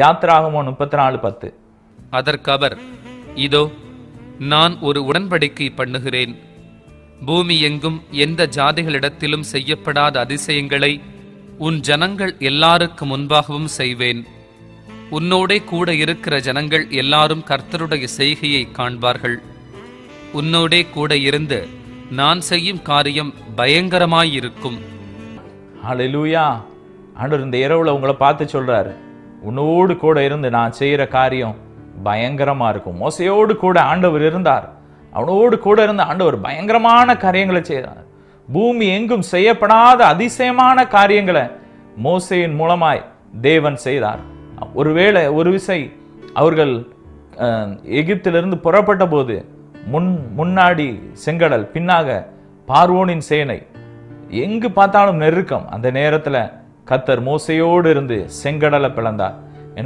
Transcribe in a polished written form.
யாத்திராகமம் 34:10. அதற்கு அவர், இதோ நான் ஒரு உடன்படிக்கை பண்ணுகிறேன். பூமி எங்கும் எந்த ஜாதிகளிடத்திலும் செய்யப்படாத அதிசயங்களை உன் ஜனங்கள் எல்லாருக்கு முன்பாகவும் செய்வேன். உன்னோடே கூட இருக்கிற ஜனங்கள் எல்லாரும் கர்த்தருடைய செய்கையை காண்பார்கள். உன்னோடே கூட இருந்து நான் செய்யும் காரியம் பயங்கரமாயிருக்கும். ஹல்லேலூயா. ஆண்டவர் இந்த இரவுல உங்களை பார்த்து சொல்றாரு, உன்னோடு கூட இருந்து நான் செய்யற காரியம் பயங்கரமா இருக்கும். மோசையோடு கூட ஆண்டவர் இருந்தார். அவனோடு கூட இருந்த ஆண்டவர் பயங்கரமான காரியங்களை செய்தார். பூமி எங்கும் செய்யப்படாத அதிசயமான காரியங்களை மோசையின் மூலமாய் தேவன் செய்தார். ஒருவேளை ஒரு விசை அவர்கள் எகிப்திலிருந்து புறப்பட்ட போது முன்னாடி செங்கடல், பின்னாக பார்வோனின் சேனை, எங்கு பார்த்தாலும் நெருக்கம். அந்த நேரத்தில் கர்த்தர் மோசையோடு இருந்து செங்கடலை பிளந்தார்.